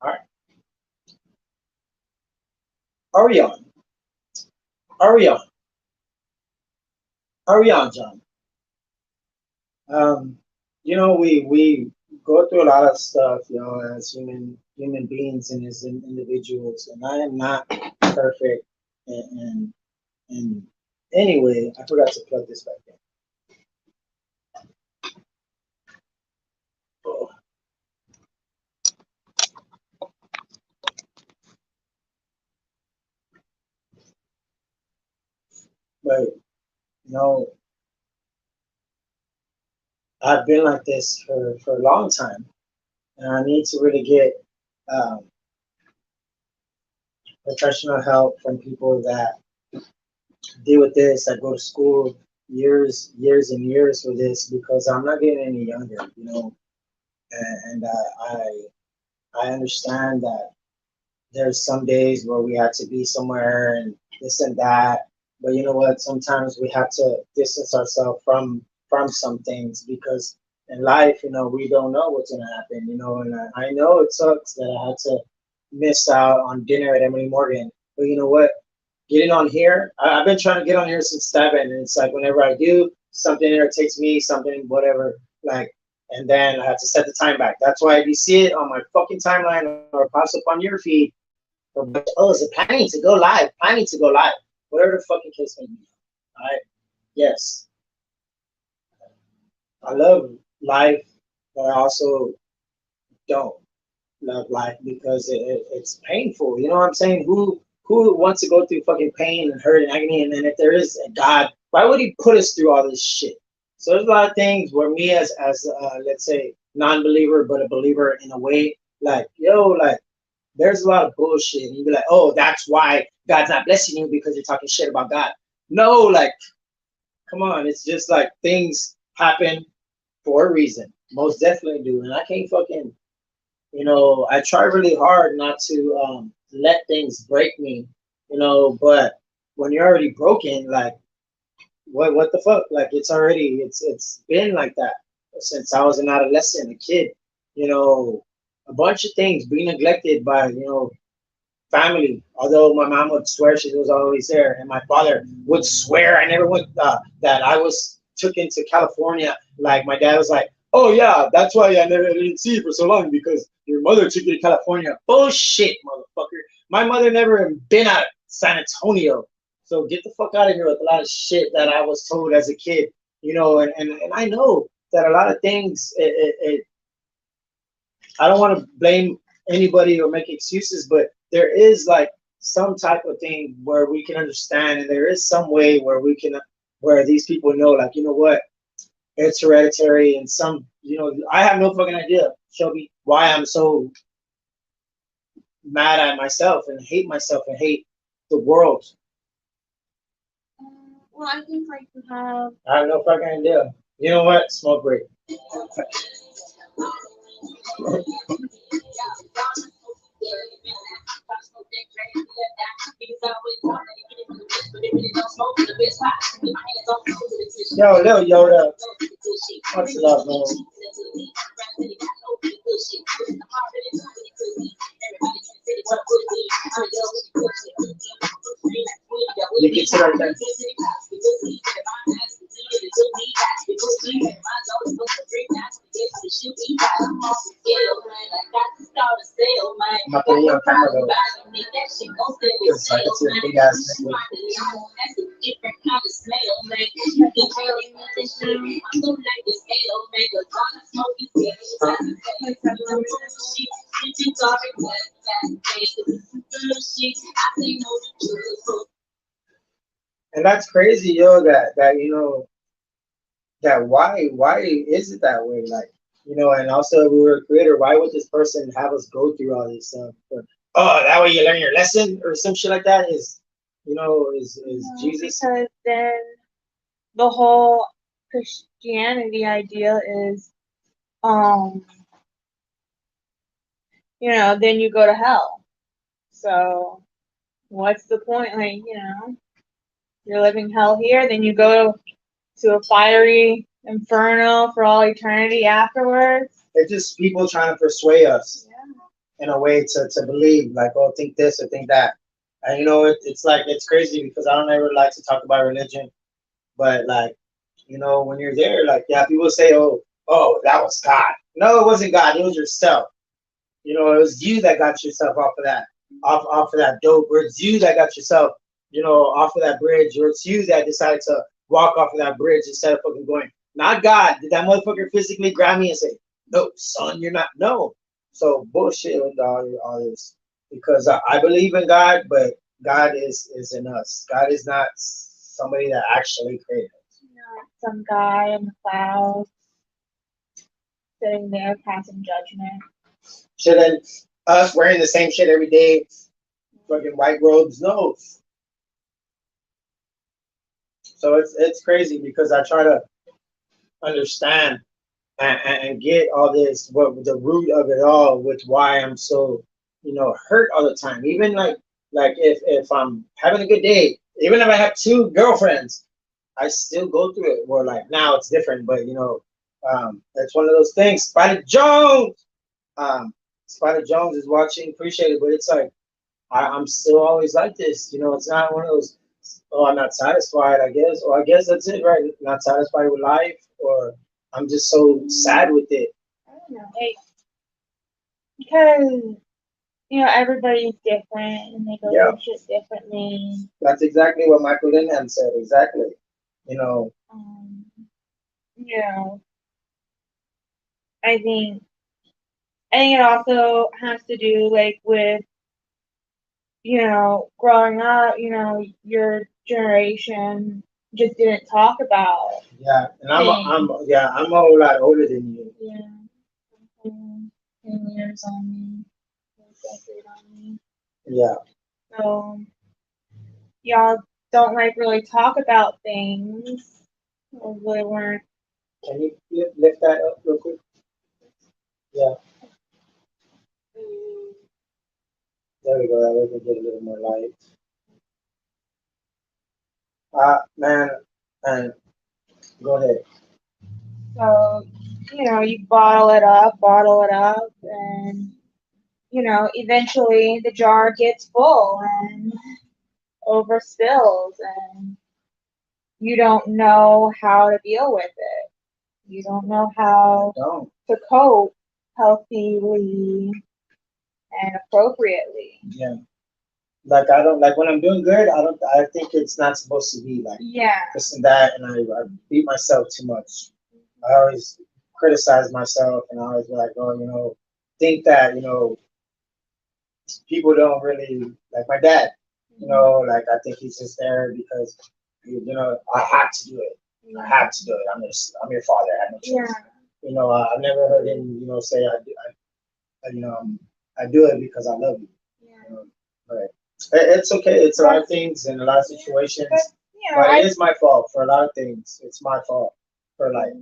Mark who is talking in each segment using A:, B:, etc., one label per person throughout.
A: All right. Are we on? Are we on? Are we on, John? Um, we go through a lot of stuff, as human beings and as individuals, and I am not perfect. And anyway, I forgot to plug this back in. Oh, but you know, I've been like this for a long time, and I need to really get um, professional help from people that deal with this, that go to school years and years for this, because I'm not getting any younger. And I understand that there's some days where we have to be somewhere and this and that, but you know what? Sometimes we have to distance ourselves from some things, because in life, we don't know what's gonna happen. And I know it sucks that I had to miss out on dinner at Emily Morgan, but you know what? Getting on here, I've been trying to get on here since 7, and it's like whenever I do, something irritates me, something whatever, like, and then I have to set the time back. That's why if you see it on my fucking timeline or pops up on your feed, or oh, is it planning to go live? Planning to go live, whatever the fucking case may be. All right, yes, I love life, but I also don't love life because it's painful. You know what I'm saying? Who wants to go through fucking pain and hurt and agony? And then if there is a God, why would He put us through all this shit? So there's a lot of things where me as let's say non-believer but a believer in a way, like like there's a lot of bullshit. And you'd be like, oh, that's why God's not blessing you because you're talking shit about God. No, like, come on, it's just like things happen for a reason. Most definitely do, and I can't fucking I try really hard not to let things break me, but when you're already broken, like what the fuck? Like it's been like that since I was an adolescent, a kid, a bunch of things being neglected by, family. Although my mom would swear she was always there, and my father would swear I never went that I was took into California. Like my dad was like, "Oh yeah, that's why I didn't see you for so long because your mother took you to California." Bullshit, motherfucker. My mother never even been out of San Antonio. So get the fuck out of here with a lot of shit that I was told as a kid. And I know that a lot of things. I don't want to blame anybody or make excuses, but there is like some type of thing where we can understand, and there is some way where we can, where these people know, like, you know what, it's hereditary, and some, I have no fucking idea, Shelby, why I'm so mad at myself and hate the world.
B: Well, I think like you have.
A: I have no fucking idea. You know what? Smoke break. Yo, Lil Yoda. What's it up, man? You can sit right there. I'm not putting you on camera though. Because I can see a big ass nigga. And that's crazy, yo, that that why is it that way? Like, and also we were a creator, why would this person have us go through all this stuff? Or, oh, that way you learn your lesson or some shit like that is Jesus.
B: Because then the whole Christianity idea is, um, then you go to hell. So what's the point? Like, you're living hell here, then you go to a fiery inferno for all eternity afterwards.
A: It's just people trying to persuade us in a way to believe, like, oh, think this or think that. And it's like, it's crazy because I don't ever like to talk about religion, but like, when you're there, like, yeah, people say, oh, that was God. No, it wasn't God. It was yourself. It was you that got yourself off of that, off of that dope, or it's you that got yourself, off of that bridge, or it's you that decided to walk off of that bridge instead of fucking going. Not God. Did that motherfucker physically grab me and say, "No, son, you're not"? No. So bullshit with all this, because I believe in God, but God is in us. God is not somebody that actually created us.
B: Some guy in the clouds sitting there passing judgment.
A: Shouldn't us wearing the same shit every day, fucking white robes? No. So it's crazy because I try to understand and get all this, what the root of it all, with why I'm so hurt all the time. Even like if I'm having a good day, even if I have two girlfriends, I still go through it. Well, like now it's different, but it's one of those things. Spider Jones, Spider Jones is watching, appreciate it, but it's like I'm still always like this. It's not one of those. Oh, I'm not satisfied, I guess. Or I guess that's it, right? Not satisfied with life, or I'm just so sad with it.
B: I don't know. Because, everybody's different and they go through shit differently.
A: That's exactly what Michael Linham said. Exactly.
B: Um, I think it also has to do like with growing up, your generation just didn't talk about.
A: Yeah, and I'm a whole lot older than you.
B: Yeah. 10 years on me. Decade on me.
A: Yeah.
B: So y'all don't like really talk about things. Or really weren't.
A: Can you lift that up real quick? Yeah. There we go. That way we can get a little more light. Man, and go ahead.
B: So, you bottle it up, and, eventually the jar gets full and overspills, and you don't know how to deal with it. You don't know how to cope healthily and appropriately.
A: Yeah. Like I don't like when I'm doing good. I think it's not supposed to be like this and that, and I beat myself too much. I always criticize myself, and I always be like, oh, think that people don't really like my dad. You know, like I think he's just there because I had to do it. I had to do it. I'm your father. I had no
B: Yeah.
A: choice. I've never heard him say I do it because I love you.
B: Yeah.
A: But it's okay. It's a lot of things in a lot of situations. But it is my fault for a lot of things. It's my fault for like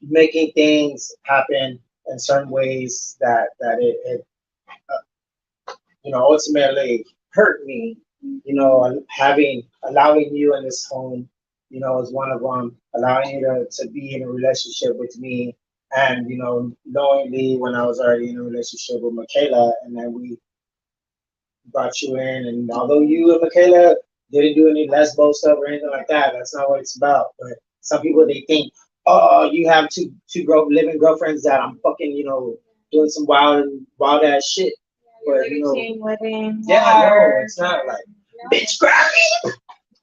A: making things happen in certain ways that it ultimately hurt me. Having allowing you in this home, is one of them. Allowing you to be in a relationship with me, and knowingly when I was already in a relationship with Michaela, and then we brought you in. And although you and Michaela didn't do any lesbo stuff or anything like that, that's not what it's about. But some people they think, oh, you have two living girlfriends that I'm fucking, doing some wild ass shit. But
B: living
A: yeah, no, it's not like bitch great,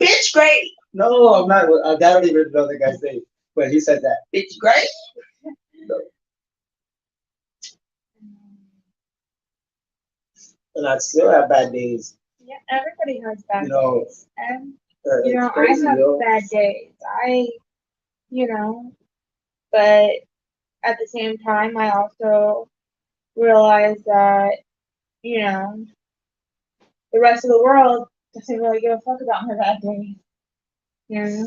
A: bitch great. No, I'm not. I don't even know the guy's name, but he said that bitch great. No. And I still have bad days.
B: Yeah, everybody has bad
A: know,
B: days. And,
A: crazy,
B: I have bad days. You know, but at the same time, I also realize that, you know, the rest of the world doesn't really give a fuck about my bad days. You know?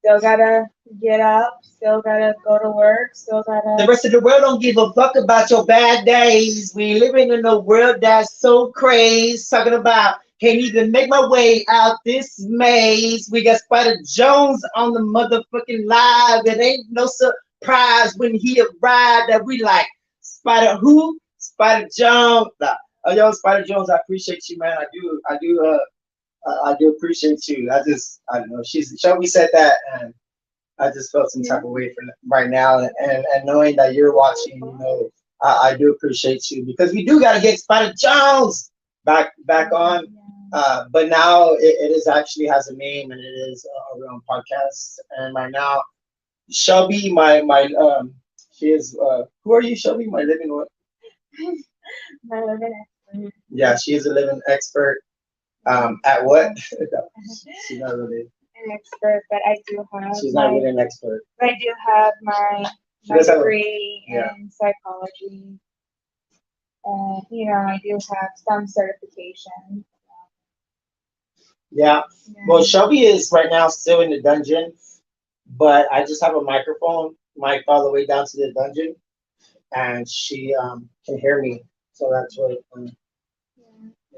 B: Still gotta get up, still gotta go to work, still gotta.
A: The rest of the world don't give a fuck about your bad days. We living in a world that's so crazy. Talking about can't even make my way out this maze. We got Spider Jones on the motherfucking live. It ain't no surprise when he arrived that we like Spider who? Spider Jones. Nah. Oh, yo, Spider Jones, I appreciate you, man. I do appreciate you. I don't know. Shelby said that, and I just felt some type of way for right now, and knowing that you're watching, I do appreciate you because we do got to get Spider Jones back on. But now it is actually has a name and it is a real podcast. And right now, Shelby, my she is who are you, Shelby? My living what?
B: My living expert.
A: Yeah, she is a living expert. At what? She's not really
B: an expert, but I do have.
A: She's not really an expert.
B: But I do have my degree in psychology, and I do have some certification.
A: Yeah. Well, Shelby is right now still in the dungeon, but I just have a microphone mic all the way down to the dungeon, and she can hear me. So that's what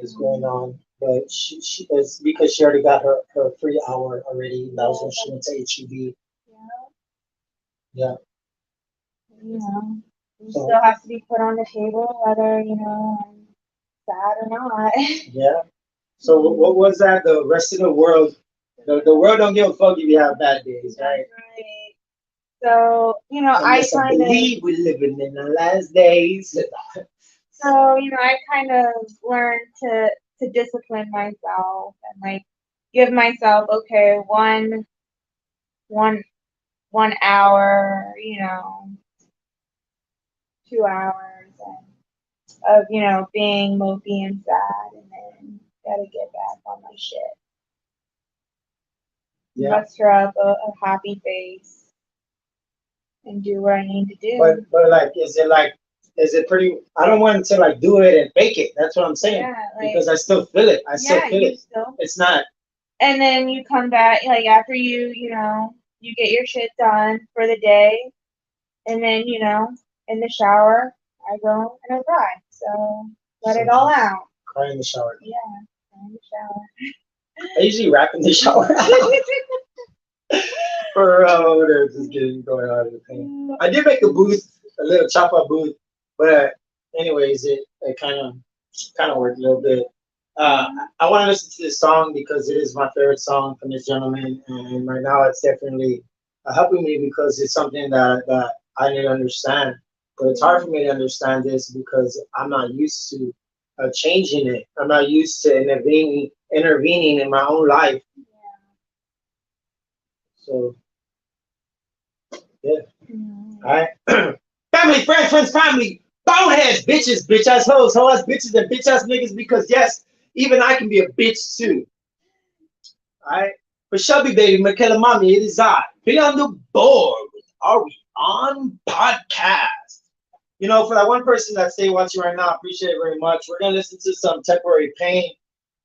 A: is going on. But she is because she already got her free hour already. That was when she went to HEB. Yeah.
B: You still have to be put on the table, whether I'm sad or not.
A: Yeah. So what was that? The rest of the world, the world don't give a fuck if you have bad days, right?
B: Right. So I kind of
A: believe we're living in the last days.
B: So I kind of learned to discipline myself and like give myself one hour, 2 hours of being mopey and sad, and then gotta get back on my shit. Yeah. Muster up a happy face and do what I need to do.
A: But like, is it pretty? I don't want to like do it and fake it. That's what I'm saying. Yeah, because I still feel it. I still feel it. It's not.
B: And then you come back like after you get your shit done for the day, and then in the shower I go and I cry. So let it all out.
A: Cry in the shower.
B: Yeah, cry in the shower.
A: I usually rap in the shower. For just getting going on in the pain. I did make a little chop up booth, but anyways, it kind of worked a little bit. I want to listen to this song because it is my favorite song from this gentleman, and right now it's definitely helping me because it's something that I need to understand. But it's hard for me to understand this because I'm not used to changing it. I'm not used to intervening in my own life. So, yeah. All right. Family, friends, family. Boneheads, bitches, bitch ass hoes, hoe ass bitches, and bitch ass niggas. Because yes, even I can be a bitch too. Alright? For Shelby Baby, Michaela Mommy, it is I. Be on the board with Are We On Podcast. You know, for that one person that stay watching right now, I appreciate it very much. We're gonna listen to some temporary pain.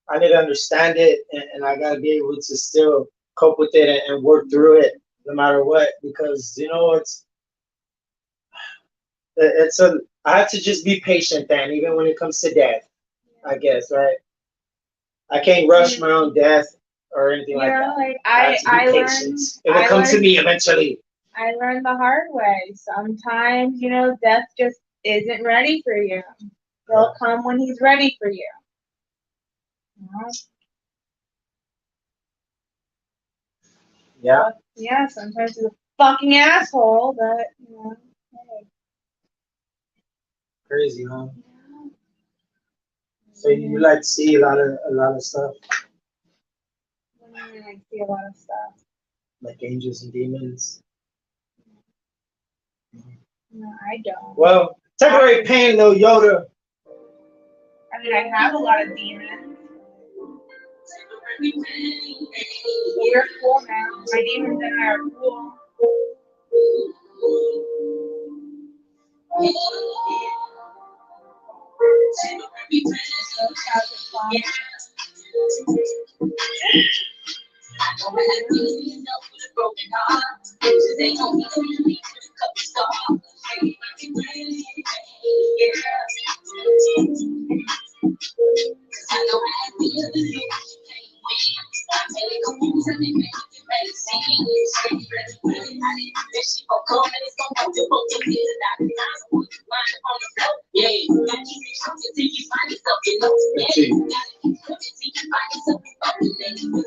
A: I need to understand it, and I gotta be able to still cope with it and work through it no matter what. Because you know, it's a I have to just be patient then, even when it comes to death. I guess, right? I can't rush my own death or anything
B: You
A: like
B: know,
A: that.
B: like
A: I have to be patient. It will come to me eventually.
B: I learned the hard way. Sometimes, you know, death just isn't ready for you. He'll come when he's ready for you. You know?
A: Yeah.
B: Yeah, sometimes he's a fucking asshole, but you know, hey.
A: Crazy, huh?
B: Yeah.
A: So you like to see a lot of stuff,
B: I see a lot of stuff.
A: like angels and demons.
B: No, I don't.
A: Well, temporary pain, little Yoda.
B: I mean, I have a lot of demons. You're cool now. My demons and I are cool.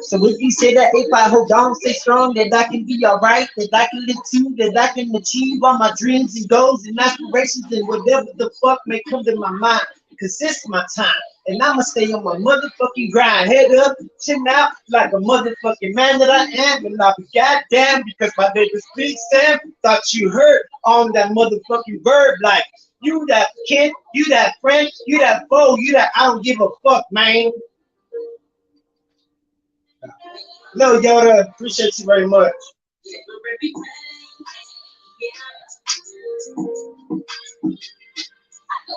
A: So would you say that if I hold on, stay strong, that I can be alright, that I can live too, that I can achieve all my dreams and goals and aspirations and whatever the fuck may come to my mind? Cause this is my time. And I'ma stay on my motherfucking grind. Head up, chin out, like a motherfucking man that I am. And I'll be goddamn because my niggas big Sam thought you heard on that motherfucking verb. Like, you that kid, you that friend, you that foe, you that I don't give a fuck, man. No, Yoda, appreciate you very much. I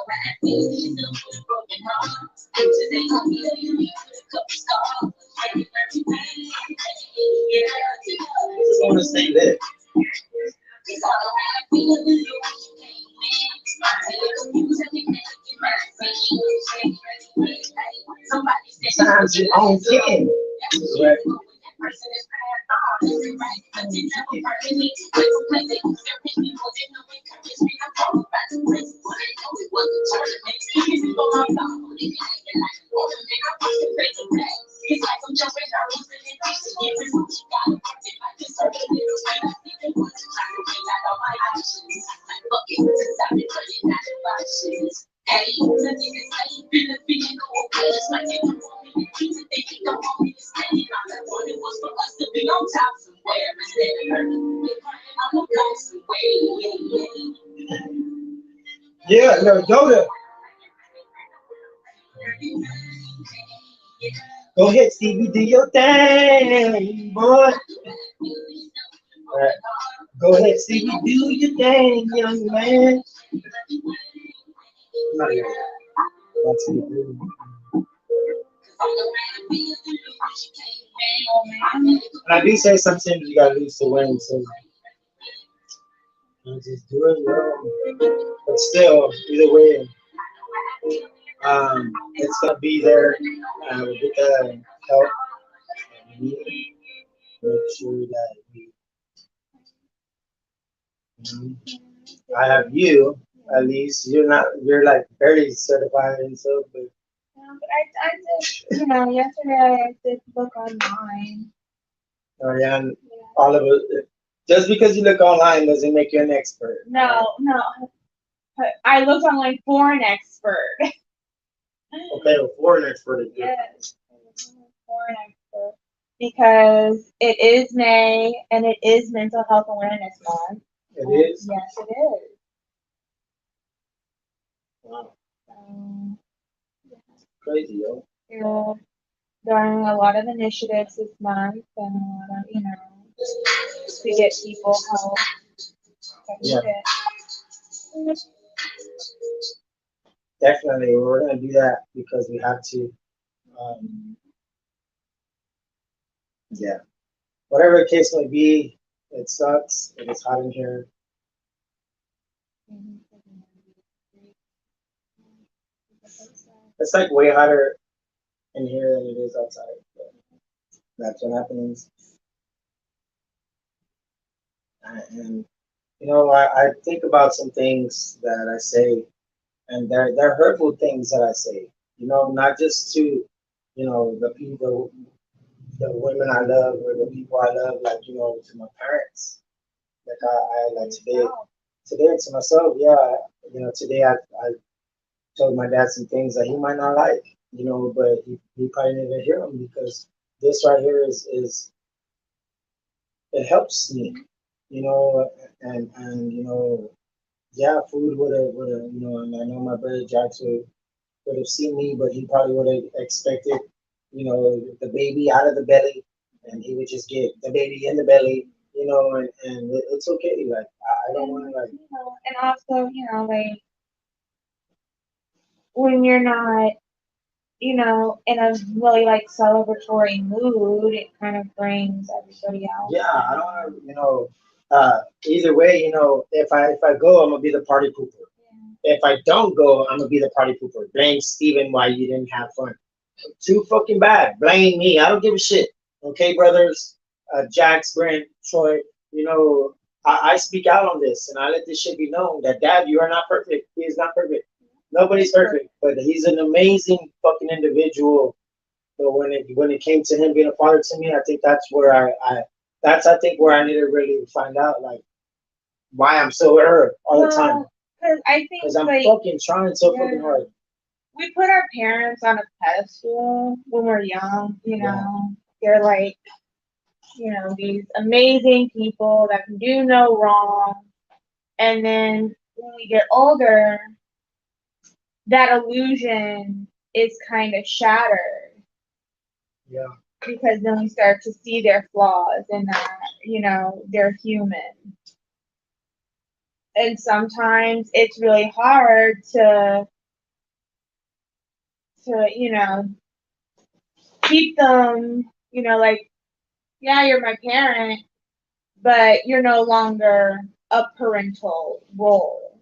A: just want to say that. Sometimes you own kin. Right. Yeah, no, Yoda. Go ahead, Stevie, do your thing, boy. Right. Go ahead, Stevie, do your thing, young man. Not yet. Not too good. And I do say sometimes you gotta lose the weight, so I just do it, but still, either way, it's gonna be there. We'll get the help. And we make sure that I have you. At least you're not. You're like barely certified and stuff, but.
B: Yeah, but I did, you know, yesterday I did look online.
A: Oh yeah, and all of it. Just because you look online doesn't make you an expert.
B: No, no. I looked online for an expert.
A: Okay, well, for an expert.
B: Yes, for an expert. Because it is May and it is Mental Health Awareness Month.
A: It is.
B: Yes, it is.
A: Crazy, yo.
B: You're doing a lot of initiatives this month and a lot of, to get people help that
A: Yeah,
B: need it.
A: definitely. We're gonna do that because we have to. Um, yeah. Whatever the case may be, it sucks. It is hot in here. It's like way hotter in here than it is outside. But that's what happens. And I think about some things that I say, and they're hurtful things that I say. Not just to the people, the women I love, or the people I love, like to my parents. Like I like today to myself. Yeah, today I told my dad some things that he might not like. But he probably didn't even hear them because this right here is it helps me. And yeah, food would have, and I know my brother Jax would have seen me, but he probably would have expected, the baby out of the belly, and he would just get the baby in the belly, and it's okay. Like I don't want to like,
B: And also, like when you're not, in a really like celebratory mood, it kind of brings everybody else.
A: yeah, I don't want to, either way, if I go, I'm gonna be the party pooper. If I don't go, I'm gonna be the party pooper. Blame Steven why you didn't have fun. Too fucking bad. Blame me. I don't give a shit. Okay, brothers, Jax, Brent, Troy, you know, I speak out on this and I let this shit be known that dad, you are not perfect. He is not perfect. Nobody's perfect, but he's an amazing fucking individual. But when it came to him being a father to me, I think that's where I think where I need to really find out like why I'm so hurt all the time.
B: Because I think
A: Because I'm fucking trying so fucking hard.
B: We put our parents on a pedestal when we're young, They're like, these amazing people that can do no wrong. And then when we get older, that illusion is kind of shattered.
A: Yeah.
B: Because then we start to see their flaws and that, they're human. And sometimes it's really hard to keep them, like, yeah, you're my parent, but you're no longer a parental role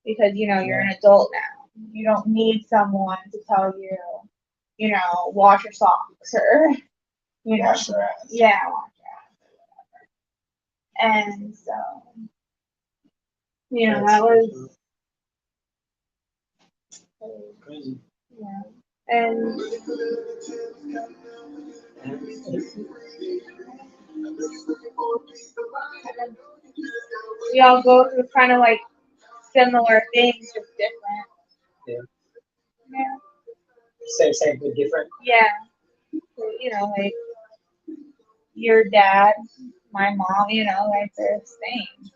B: because, you're an adult now. You don't need someone to tell you, wash your socks or,
A: Wash your ass.
B: Yeah, wash your ass. And so, that was
A: crazy.
B: Yeah. And we all go through kind of like similar things, just different.
A: Yeah.
B: Yeah.
A: Same, but different.
B: Yeah. Like your dad, my mom, like they're the same.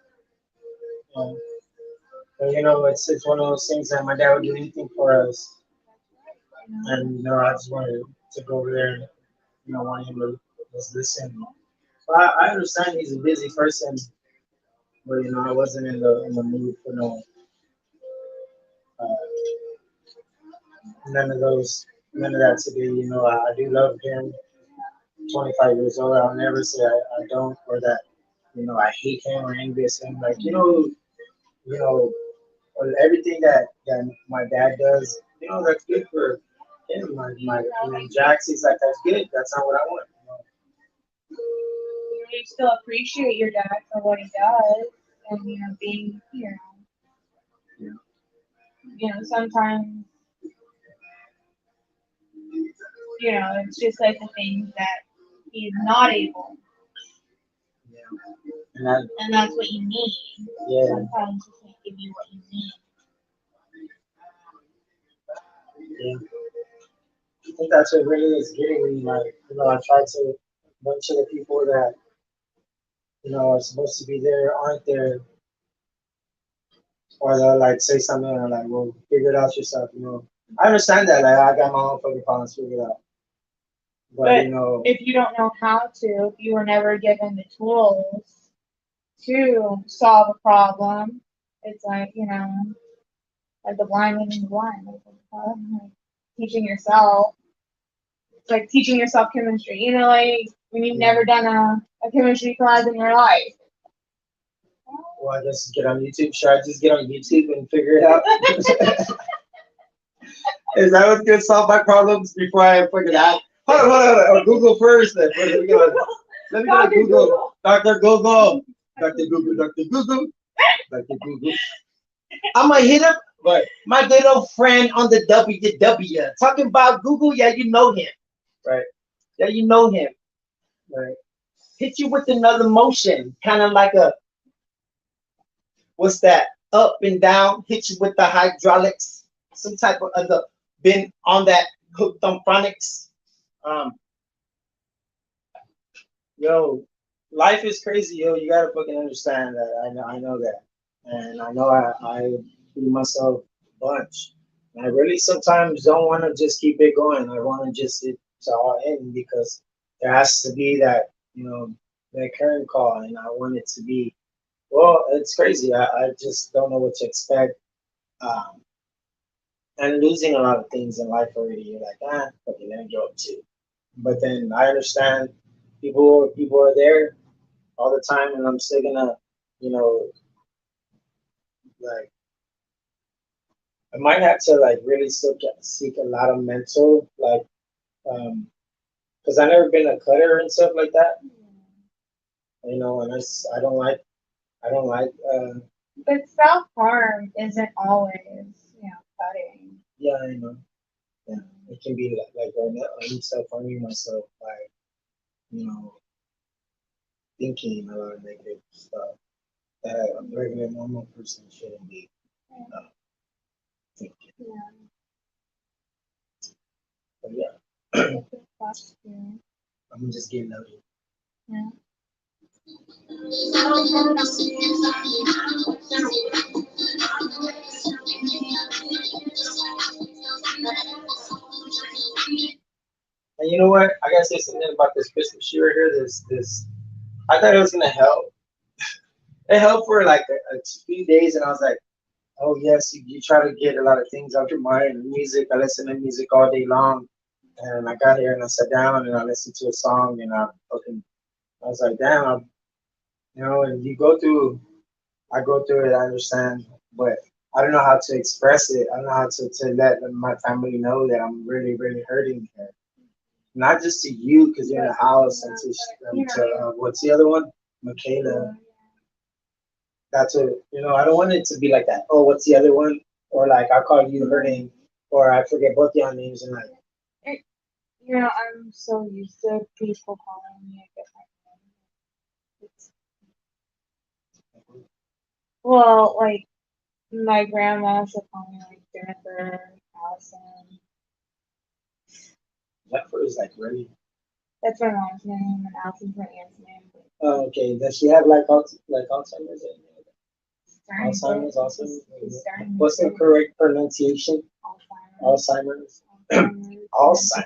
A: But it's one of those things that my dad would do anything for us, and I just wanted to go over there and want him to just listen. So I understand he's a busy person, but I wasn't in the mood for uh, none of that today. I do love him. 25 years old, I'll never say I don't or that I hate him or envious him. Like you know or everything that my dad does, that's good for him. Jax, he's like, that's good. That's not what I want.
B: You still appreciate your dad for what he does and being here. Sometimes it's just like the things that he's not able.
A: Yeah.
B: And that's what you need.
A: Yeah.
B: Sometimes he can't give you what you need.
A: Yeah. I think that's what really is getting me. Like, I try to, a bunch of the people that, are supposed to be there aren't there. Or they'll like say something and like, well, figure it out yourself, I understand that. Like, I got my own fucking problems figured out. But
B: But if you don't know how to, if you were never given the tools to solve a problem, it's like, like the blind leading the blind. Like teaching yourself. It's like teaching yourself chemistry. Like when you've never done a chemistry class in your life.
A: well, I guess get on YouTube. Should I just get on YouTube and figure it out? Is that what's gonna solve my problems before I fucking ask? Hold on. Or Google first. Then. Let me go to Google. Dr. Google. Dr. Google. Dr. Google. Dr. Google. I'm gonna hit up, but my good old friend on the WW talking about Google. Yeah, you know him, right? Yeah, you know him, right? Hit you with another motion, kind of like a what's that? Up and down. Hit you with the hydraulics, some type of other. Been on that hooked on phonics. Um, yo, life is crazy, yo. You gotta fucking understand that. I know that, and I know I do myself a bunch. And I really sometimes don't want to just keep it going. I want to just it's all in because there has to be that that current call, and I want it to be. Well, it's crazy. I just don't know what to expect. Um, and losing a lot of things in life already. You're like, fucking let me go up too. But then I understand people are there all the time, and I'm still gonna, you know, like I might have to like really seek a lot of mental because I never been a cutter and stuff like that, and I don't like I don't like
B: But self harm isn't always, cutting.
A: yeah I know yeah it can be like right now I'm self harming myself by you know thinking a lot of negative stuff that a regular normal person shouldn't be uh, thinking.
B: Yeah.
A: But yeah,
B: That's true.
A: I'm just getting out of it.
B: Yeah.
A: And you know what? I gotta say something about this Christmas tree right here. This I thought it was gonna help. It helped for like a few days, and I was like, oh yes, you try to get a lot of things out your mind. Music, I listen to music all day long, and I got here and I sat down and I listened to a song, and I was like, damn, and I go through it, I understand, but I don't know how to express it. I don't know how to let my family know that I'm really, really hurting here. Not just to you because you're in the house, and to what's the other one? Michaela. That's what, I don't want it to be like that. Oh, what's the other one? Or like, I call you her name, or I forget both y'all names, and like,
B: I'm so used to people calling me a different name. Well, like my grandma used to call me like Jennifer, Allison.
A: Jennifer is like really.
B: That's my mom's name, and Allison's my aunt's name.
A: Oh, okay. Does she have like Alzheimer's? Alzheimer's, What's the correct pronunciation? Alzheimer's. Alzheimer's.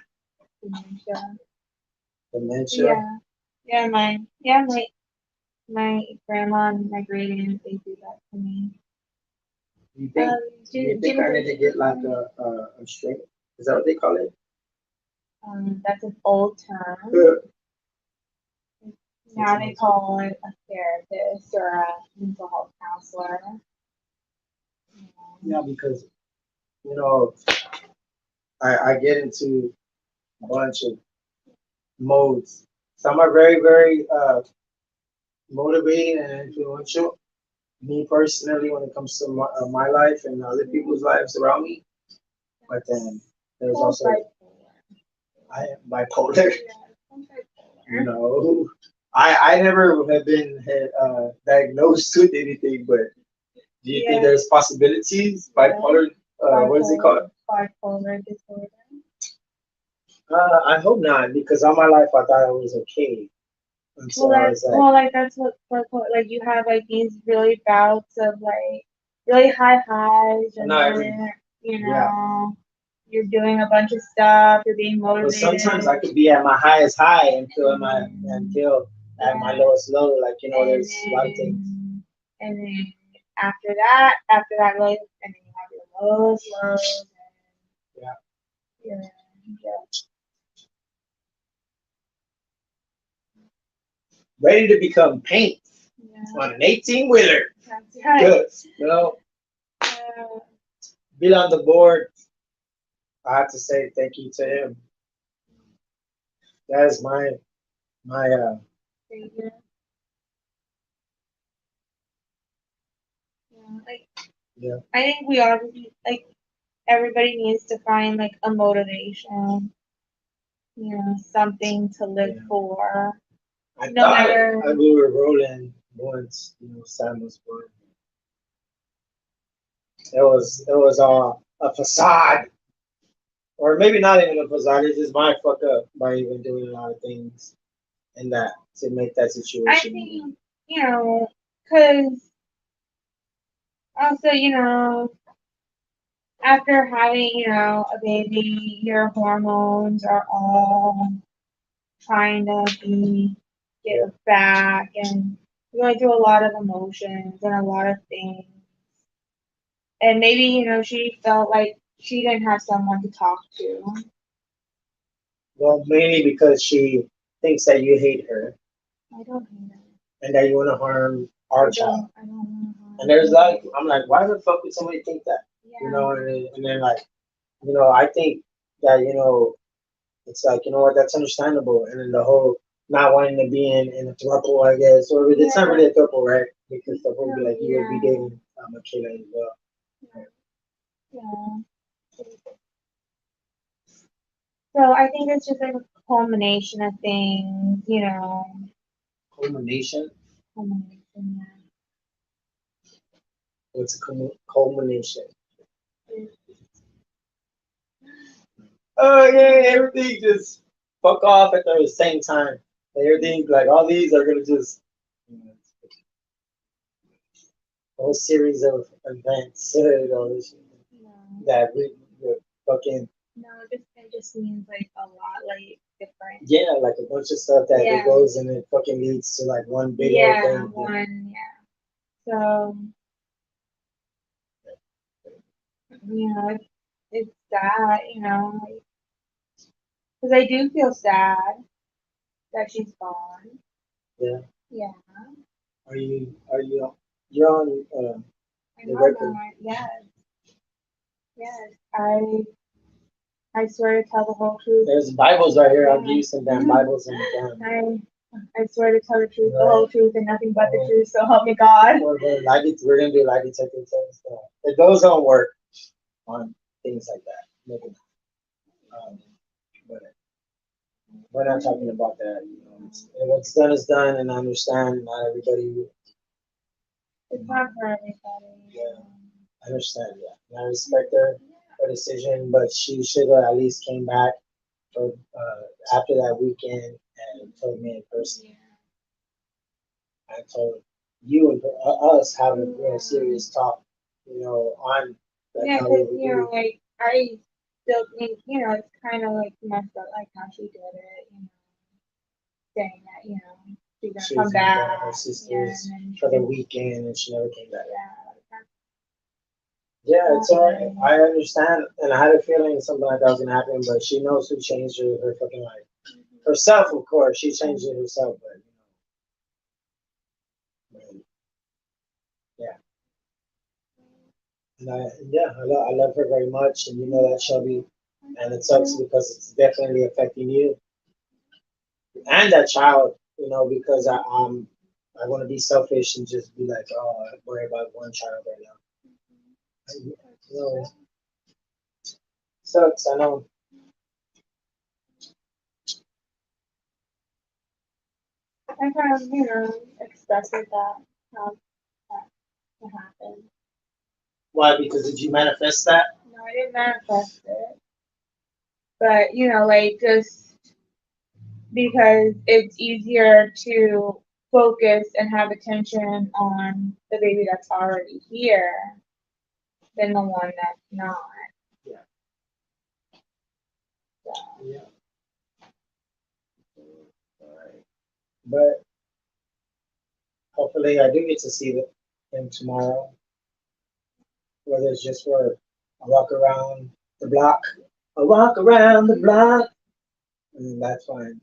B: Dementia.
A: Dementia.
B: My grandma and my great aunt, they do that to me.
A: Do you think I need to get like a straight? Is that what they call it?
B: That's an old term. Now they call it a therapist or a mental health counselor.
A: Yeah, because I get into a bunch of modes. Some are very, very motivating and influential. Me personally, when it comes to my life and other people's lives around me, but then there's also I am bipolar. No, I never have been diagnosed with anything, but do you think there's possibilities? Bipolar, what is it called?
B: Bipolar disorder.
A: I hope not, because all my life I thought I was okay. And so I was like,
B: that's what like you have like these really bouts of like really high highs and then
A: yeah.
B: you're doing a bunch of stuff, you're being
A: But
B: motivated.
A: sometimes I could be at my highest high until at my
B: Yeah.
A: lowest low. Like
B: And
A: there's a lot of things.
B: then after that life, and then you have your lows, lows,
A: Yeah.
B: and yeah.
A: Ready to become paint
B: Yeah.
A: on an 18 wheeler.
B: That's right.
A: Good. Bill on the board. I have to say thank you to him. That is my
B: Thank you. Yeah, like
A: yeah.
B: I think we all like everybody needs to find like a motivation, something to live for.
A: I
B: No
A: thought
B: matter.
A: we were rolling once, Sam was born. It was a facade. Or maybe not even a facade, it's just my fuck up by even doing a lot of things in that to make that situation.
B: I think, because also, after having, a baby, your hormones are all trying to get back, and you're going through a lot of emotions and a lot of things. And maybe, she felt like she didn't have someone to talk to.
A: Well, mainly because she thinks that you hate her.
B: I don't hate her.
A: And that you want to harm our child.
B: I don't want to harm
A: And there's I'm like, why the fuck would somebody think that?
B: Yeah.
A: And then like, I think that, it's like, you know what, that's understandable. And then the whole not wanting to be in a throuple, I guess, or it's not really a throuple, right? Because the whole be like, you would be dating a kid as well.
B: Yeah. So I think it's just like a culmination of things,
A: Culmination?
B: Culmination,
A: What's a culmination? Oh yeah, everything just fuck off at the same time. Everything like all these are gonna just a whole series of events, that we fucking.
B: No, it just means like a lot, like different.
A: Yeah, like a bunch of stuff that it goes and it fucking leads to like one big thing.
B: So, it's sad, because I do feel sad that she's gone.
A: Yeah.
B: Yeah.
A: You're on the record?
B: Yes. Yes. I swear to tell the whole truth.
A: There's Bibles right here. I'll give you some damn Bibles and
B: I swear to tell the truth, the whole truth, and nothing but the truth. So help me God.
A: We're gonna do lie detector tests. Those don't work on things like that. Maybe not. But we're not talking about that. What's done is done, and I understand not everybody.
B: It's not for everybody.
A: Yeah, I understand. Yeah, and I respect her decision, but she should have at least came back for after that weekend and told me in person. I told you and us have a real serious talk, on like how we would do.
B: Like I still think, it's kind of like messed up, like how she did it, saying that, she's gonna come back.
A: Her sisters for the weekend, and she never came back.
B: Yeah.
A: Yeah, it's alright. I understand, and I had a feeling something like that was gonna happen, but she knows who changed her fucking life. Herself, of course, she changed it herself, but yeah. And I love her very much, and you know that, Shelby. And it sucks because it's definitely affecting you and that child, because I want to be selfish and just be like, oh, I worry about one child right now. Sucks. I know.
B: I kind of, expected that to happen.
A: Why? Because did you manifest that?
B: No, I didn't manifest it. But, like just because it's easier to focus and have attention on the baby that's already here than the one that's not.
A: Yeah. Yeah. All right. But hopefully, I do get to see him tomorrow, whether it's just for a walk around the block, a walk around the block, and that's fine.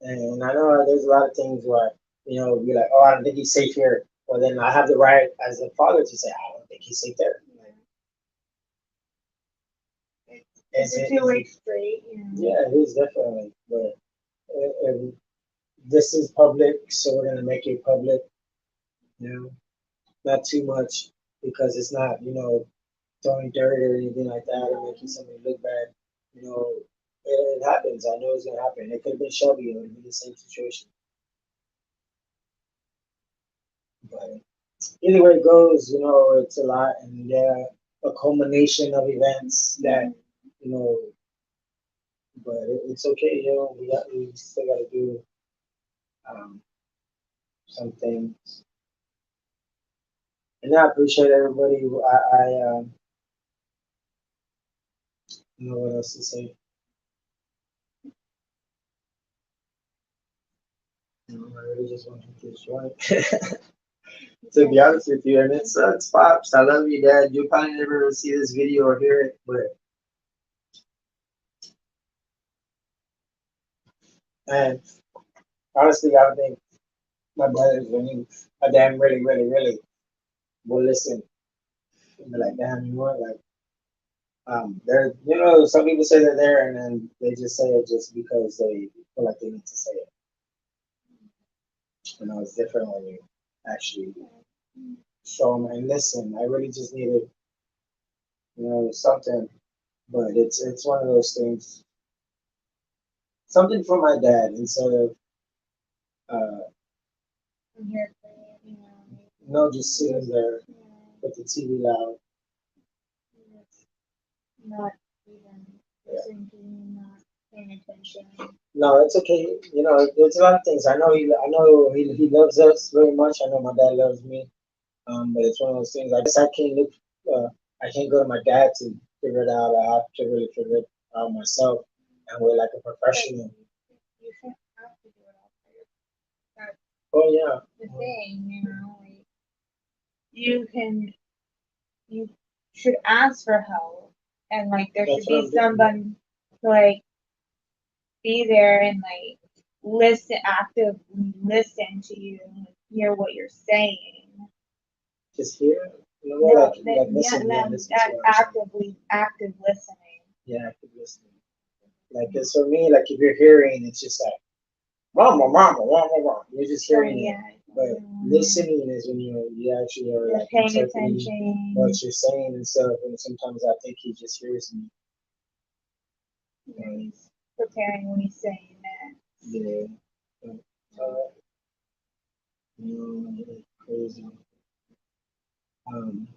A: And I know there's a lot of things where you're like, oh, I don't think he's safe here. Well, then I have the right as a father to say, I don't think he's safe there.
B: It's a two-way street.
A: Yeah, it is definitely. But this is public, so we're gonna make it public. You know, not too much because it's not throwing dirt or anything like that or making somebody look bad. You know, it happens. I know it's gonna happen. It could have been Shelby. It would have been the same situation. But either way it goes, it's a lot, and yeah, a culmination of events that you know. But it's okay. We still got to do um, some things. And I appreciate everybody. Don't know what else to say. I really just want to hit this joint. To be honest with you, and it sucks, pops. I love you, Dad. You'll probably never see this video or hear it, but and honestly, I think my brothers, when you a damn really, really, really will listen and be like, damn, you know what, like, they're, some people say they're there, and then they just say it just because they feel like they need to say it. It's different when you actually show them and listen. I really just needed, something, but it's one of those things. Something for my dad instead of uh, just sitting there with the TV loud.
B: Not even listening to you, not paying attention.
A: No, it's okay. There's a lot of things. I know he loves us very much. I know my dad loves me. But it's one of those things. I guess I can't look. I can't go to my dad to figure it out. I have to really figure it out myself, and we're like a professional.
B: You shouldn't have to do it all by yourself. That's
A: Oh yeah.
B: the thing, like you should ask for help, and like there
A: That's
B: should
A: what
B: be
A: I'm doing.
B: someone to like be there and like actively listen to you and hear what you're saying.
A: Just hear,
B: No,
A: like
B: yeah,
A: listen, listen to
B: that
A: what I'm saying.
B: active listening.
A: Yeah, active listening. Like it's for me, like if you're hearing, it's just like mama, mama, mama, mama. You're just hearing it.
B: Yeah,
A: But listening is when you actually are
B: you're
A: like
B: paying
A: interpreting
B: attention.
A: what you're saying and stuff. And sometimes I think he just hears me.
B: He's preparing when he's saying that.
A: Yeah. Crazy. Um,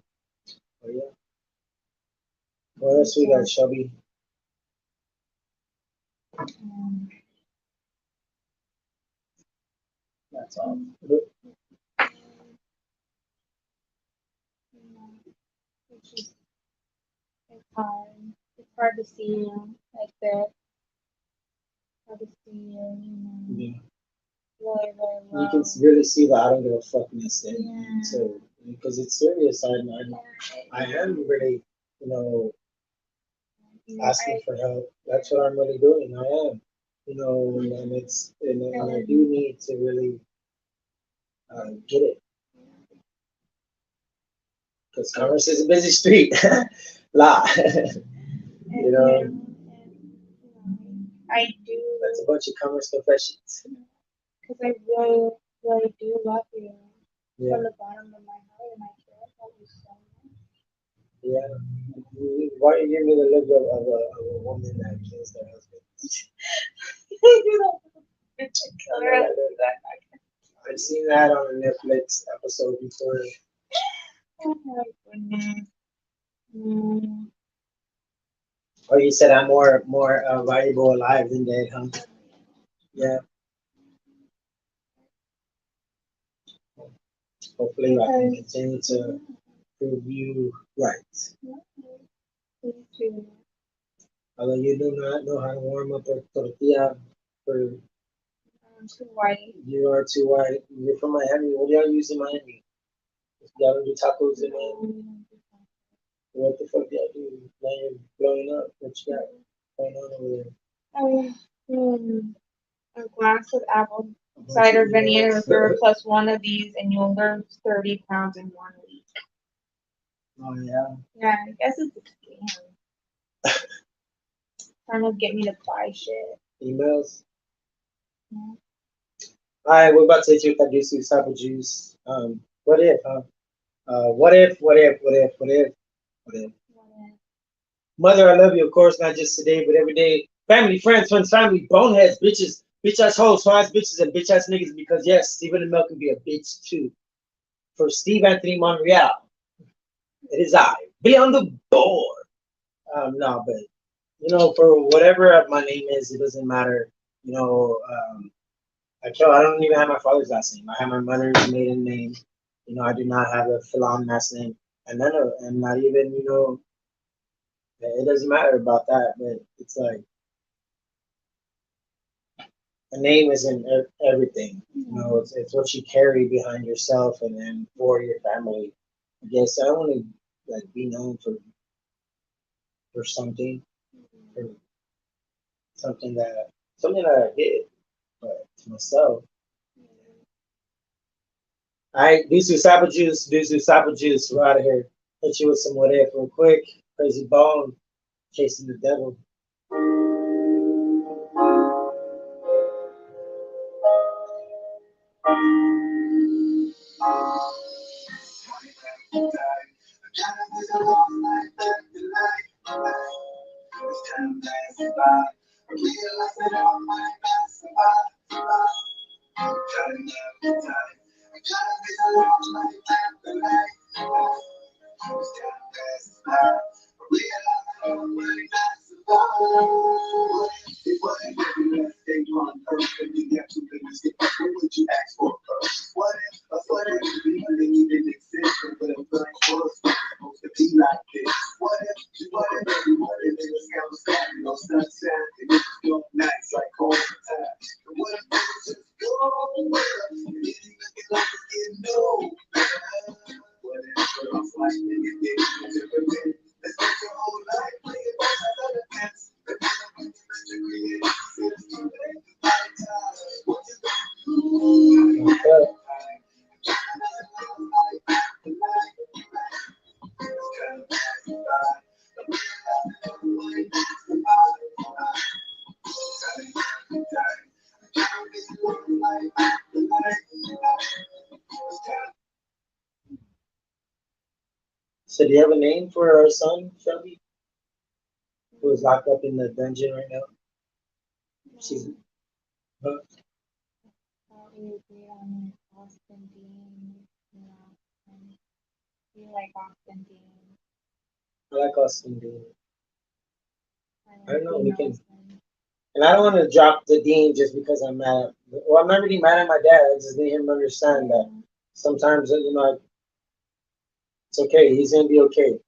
A: but yeah. What else we got, Shelby?
B: Um,
A: That's all.
B: it's just it's hard to see you like this. Hard to see you,
A: Yeah.
B: really, really low.
A: You can really see that I don't give a fuckness in.
B: Yeah.
A: So because it's serious, I am really, asking for help. That's what I'm really doing. I am, and I do need to really get it because Commerce is a busy street. Lot.
B: I do.
A: That's a bunch of Commerce confessions.
B: Because I really, really do love you.
A: Yeah.
B: From the bottom of my heart, and I care about you so much.
A: Yeah. Why you give me the look of a woman that kills their husband? I've seen that on a Netflix episode before.
B: Oh my goodness. Mm.
A: Oh, you said I'm more valuable alive than dead, huh? Yeah. Hopefully, I can continue to prove you right.
B: Me too.
A: Although you do not know how to warm up a tortilla, for
B: I'm too white.
A: you are too white. You're from Miami. What do y'all use in Miami? Y'all don't do tacos in Miami. What the fuck y'all do? Now you're blowing up. What you got going on over there?
B: Oh, a glass of apple
A: A bunch of
B: cider
A: emails.
B: vinegar plus one of these, and you'll lose 30 pounds in 1 week.
A: Oh yeah.
B: Yeah, I guess it's a scam. Trying to get me to buy shit.
A: Emails.
B: Yeah.
A: All right, we're about to hit you with that juicy cyber juice. What if, huh? What if? What if? What if? What if? What if? Mother, I love you, of course, not just today, but every day. Family, friends, family, boneheads, bitches, bitch ass hoes, swines, bitches, and bitch ass niggas. Because yes, Stephen Amell can be a bitch too. For Steve Anthony Monreal, it is I. Be on the board. No, but for whatever my name is, it doesn't matter. You know, I don't even have my father's last name. I have my mother's maiden name. I do not have a Philan last name, and not even it doesn't matter about that. But it's like a name isn't everything. It's what you carry behind yourself and then for your family. I guess I want to be known for something, for something that I did, but to myself. All right, Deuce Apple Juice, we're out of here. Hit you with some what if real quick. Crazy Bone, Chasing the Devil. So do you have a name for our son, Shelby, who is locked up in the dungeon right now? She's huh?
B: Probably agree on Austin Dean. You like Austin Dean.
A: I like Austin Dean. I don't know. We can,
B: Austin.
A: and I don't want to drop the Dean just because I'm mad. Well, I'm not really mad at my dad. I just need him to understand that sometimes it's okay. He's gonna be okay.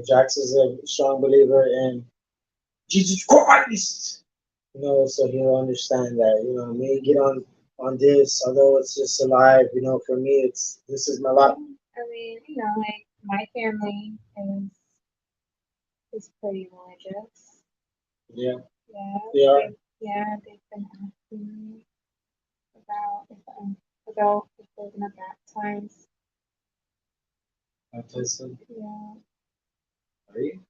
A: Jax is a strong believer in Jesus Christ. So he'll understand that. Me get on this, although it's just alive. For me, this is my life.
B: I mean, like my family is pretty religious.
A: Yeah,
B: Yeah.
A: they are.
B: They've been asking me about if they're gonna baptize.
A: Baptism.
B: Yeah.
A: Are you?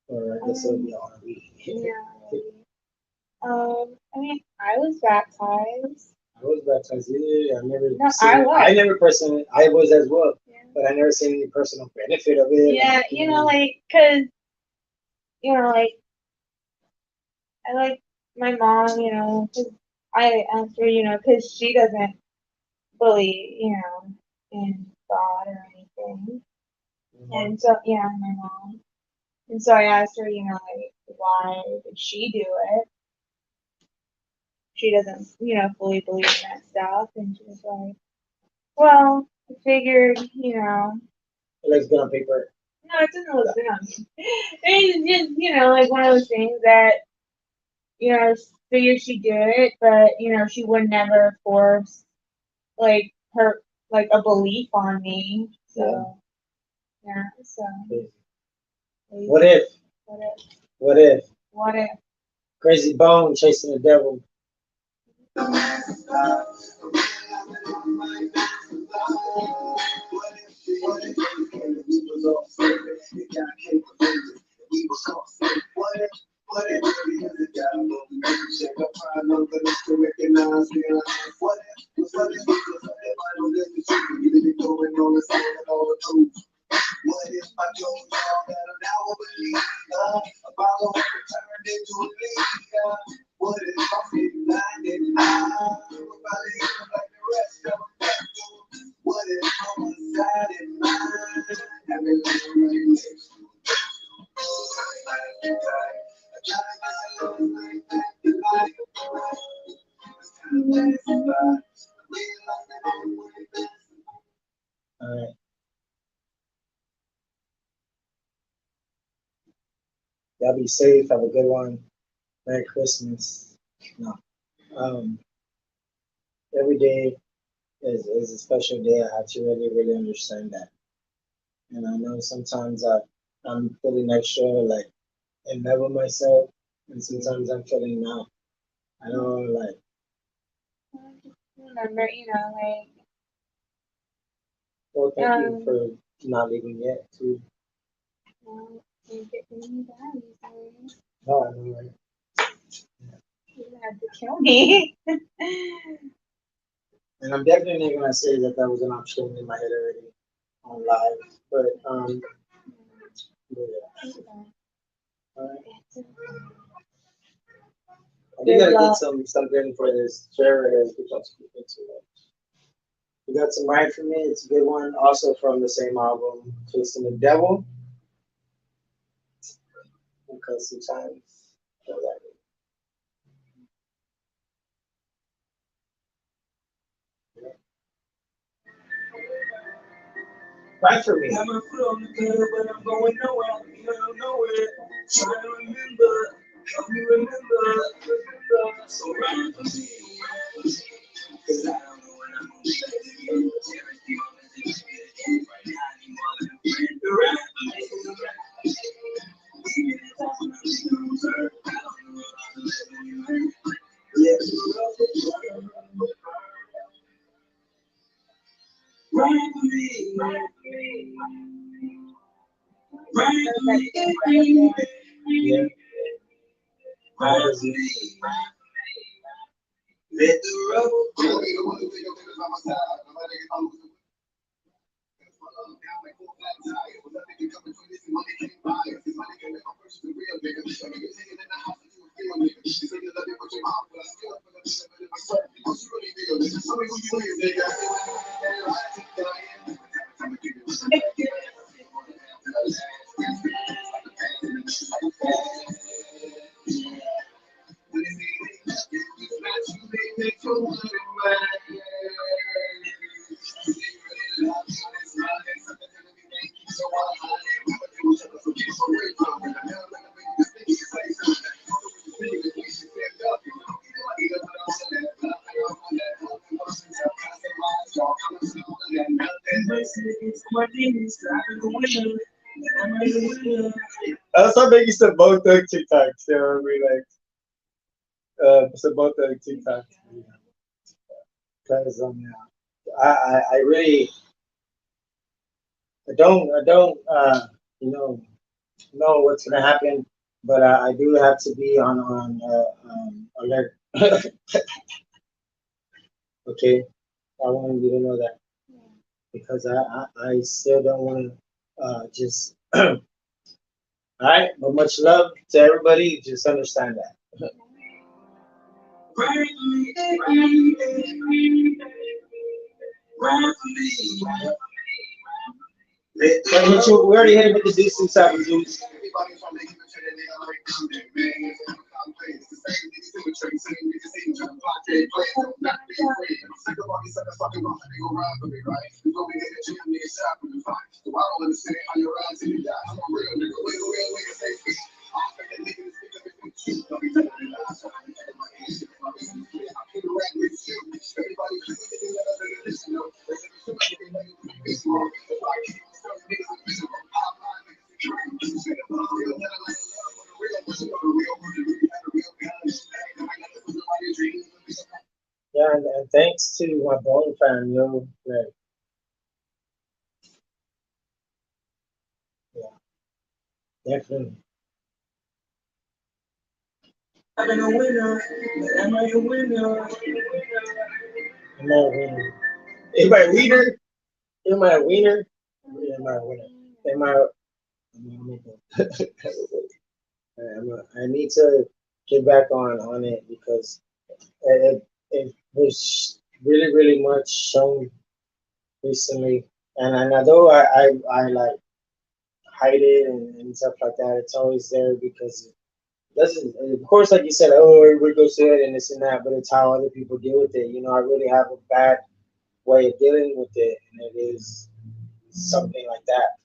A: Or I guess it'll be on me.
B: Yeah. I mean, I was baptized.
A: I was baptized. Yeah,
B: No, I was.
A: I never personally. I was as well,
B: Yeah.
A: but I never seen any personal benefit of it.
B: Yeah, like, cause, like, I like my mom, cause I asked her, cause she doesn't believe, in God or anything. And so, yeah, my mom. And so I asked her, like, why did she do it? She doesn't, fully believe in that stuff. And she was like, well, I figured,
A: It looks good on paper.
B: No, it doesn't look good on me. It's just, like one of those things that, figured she'd do it, but, she would never force, like, her, like, a belief on me. So, yeah, so.
A: What if?
B: What if?
A: What if?
B: What if?
A: Crazy Bone chasing the devil. All right. Y'all be safe. Have a good one. Merry Christmas. No. Um, every day is a special day. I have to really, really understand that. And I know sometimes I'm feeling extra like in love with myself, and sometimes I'm feeling not. I don't like.
B: Remember,
A: Well, thank you for not leaving yet, too.
B: can't get me down easily.
A: No, I know, right?
B: You have to kill me.
A: And I'm definitely gonna say that that was an option in my head already on live, but yeah. All right. We gotta get something for this Trevor has become speaking to it. We got some right from it. It's a good one. Also from the same album, Chasing the Devil. Because sometimes you know that. Right for me. I'm a foot on the curb, but I'm going nowhere. Nowhere. Trying to remember. Help me remember. So right for me. Cause I don't know when I'm gonna be back again. Cherish the moments that you get right now anymore than a friend. You're right for me. Even if I'm not loser, I don't know how to live anyway. Let's go for love. Right for me. Right for me. Yeah. Right for me. Let the rubber I saw making some Botox TikToks. They were really like, some Botox TikToks. Because I really, I don't, know what's gonna happen, but I do have to be on alert. Okay, I want you to know that because I still don't want to just. All right, but much love to everybody. Just understand that. We already hit it with the decent type of juice. Yeah, and thanks to my bone fan, like, yeah, definitely. I'm a winner. Am I a winner? Am I a winner? Am I a wiener? Am I a wiener? Am I a winner? Am I? I need to get back on it because it was really much shown recently, and although I like hide it and stuff like that, it's always there because it doesn't. Of course, like you said, oh, everybody goes to it and this and that, but it's how other people deal with it. I really have a bad way of dealing with it, and it is something like that.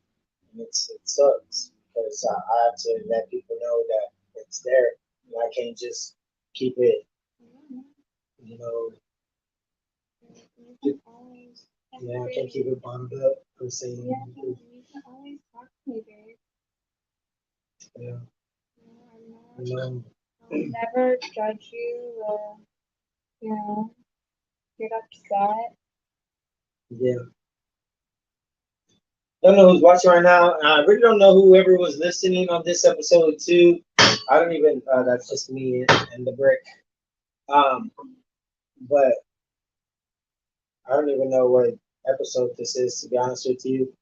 A: And it sucks because I have to let people know that it's there. And I can't just keep it, you know. Yeah, I can't keep it bottled up per se.
B: Yeah, you can always talk to me, babe.
A: Yeah,
B: I'm not, I'll never judge you or, get upset.
A: yeah. Don't know who's watching right now. I really don't know whoever was listening on this episode too. I don't even. That's just me and the brick. Um, but I don't even know what episode this is, to be honest with you.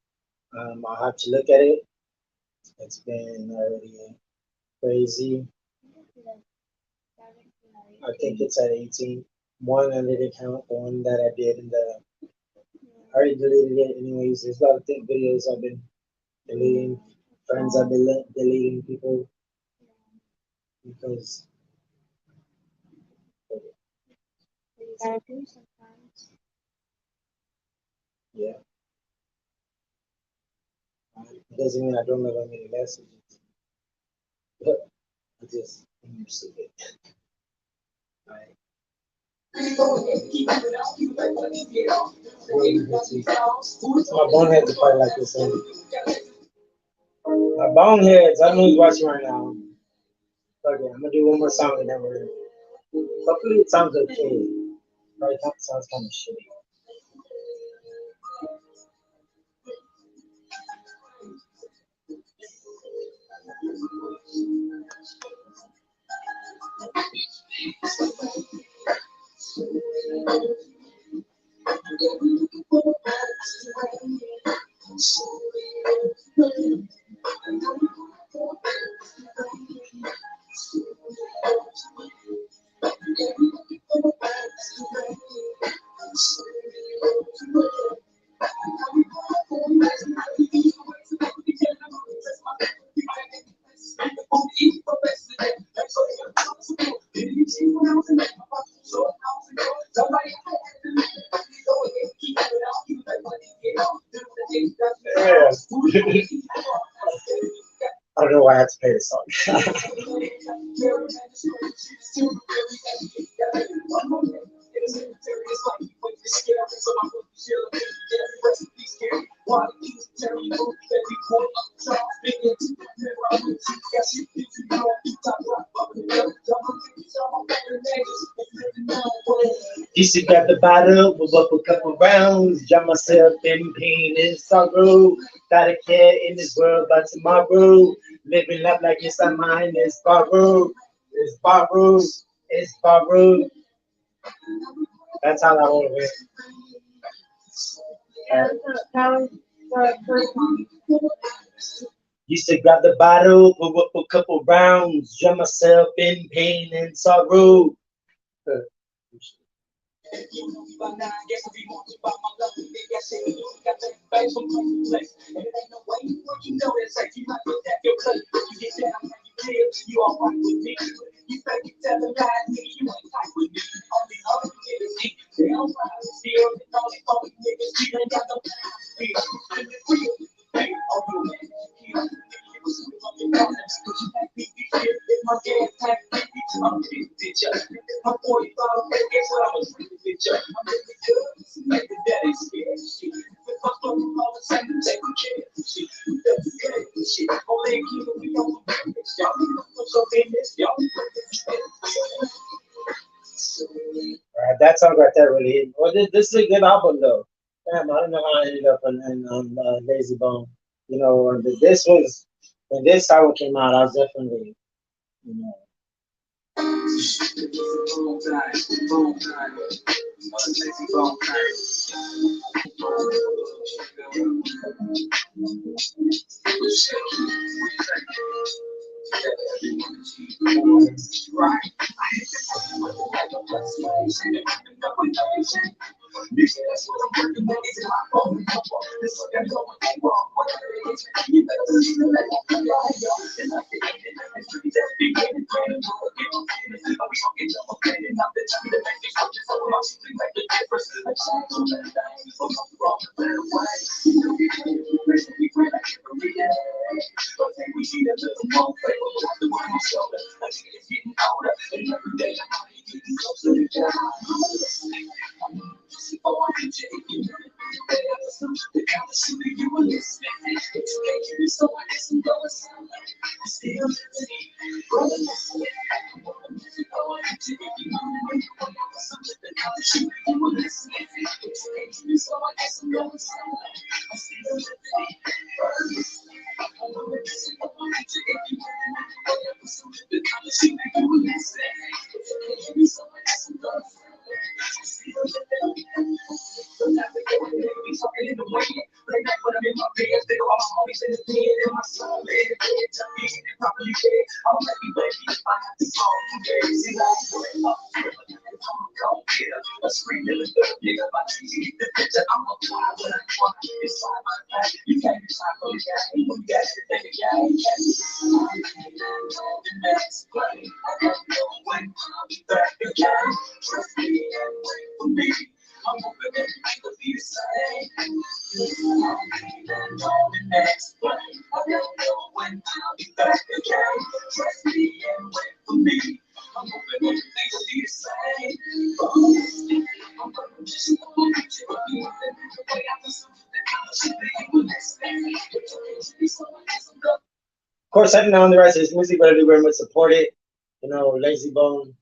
A: I'll have to look at it. It's been already crazy. I think it's at 18. One I didn't count, the one that I did in the. I already deleted it anyways. There's a lot of videos I've been deleting, friends I've been deleting, people because
B: You gotta do sometimes.
A: yeah, it doesn't mean I don't know that many messages, but I just I'm used to it. Right. My boneheads are probably like this. My boneheads, I don't know who's watching right now. Okay, I'm gonna do one more song and then we're. Hopefully it sounds okay. Probably sounds kind of shitty. Yeah. I don't know why I had to play this song. Used to grab the bottle, move up a couple rounds, drown myself in pain and sorrow. Got a care in this world by tomorrow. Living life like it's not mine, it's borrowed. It's borrowed. It's borrowed. That's how that one went.
B: That was the first one.
A: Used to grab the bottle, move up a couple rounds, drown myself in pain and sorrow. That song right there really. Well, this is a good album though. Damn, I don't know how I ended up on Lazy Bone. You know, this was when this album came out. I was definitely, you know, of course, I know the rest of his music, but I do very much support it. You know, Lazy Bone.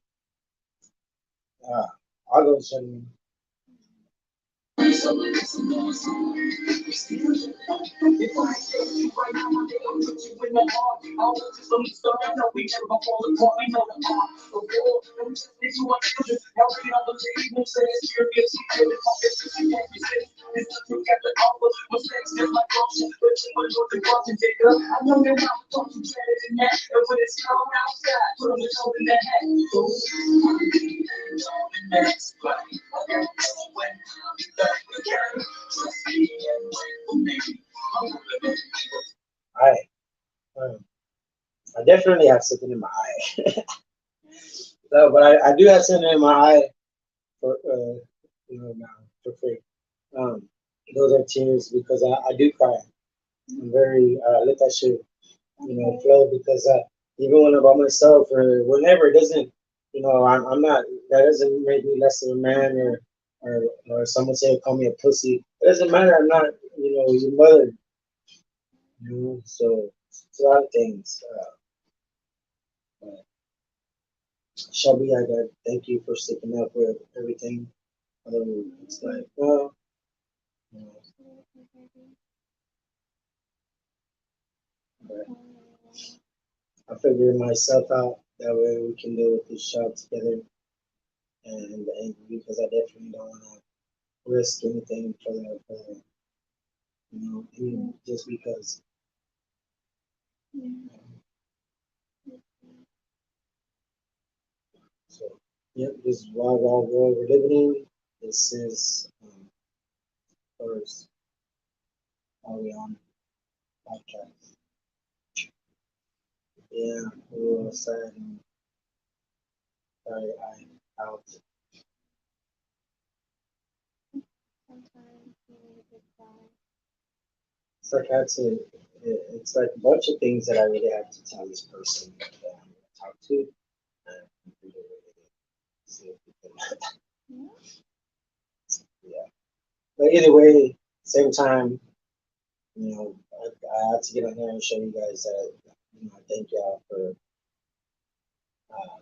A: I'll go some. I, I definitely have something in my eye. No, but I do have something in my eye for now for free. Um, those are tears because I do cry. I'm very let that shit flow because even when I'm by myself or whenever it doesn't I'm not that doesn't make me less of a man or someone say call me a pussy. It doesn't matter. I'm not your mother. So it's a lot of things. Shelby, I got thank you for sticking up with everything. It's like you know, but I figured myself out. That way we can deal with this shot together. And because I definitely don't want to risk anything just because. So, yep, this is Wild Wild World we're living in. This is first are we on podcast? Yeah, we were outside and sorry, I out. It's like I had to. It's like a bunch of things that I really have to tell this person that I'm going to talk to. And really, really see if we can. Yeah. But either way, same time, I had to get on here and show you guys that, I thank y'all for uh,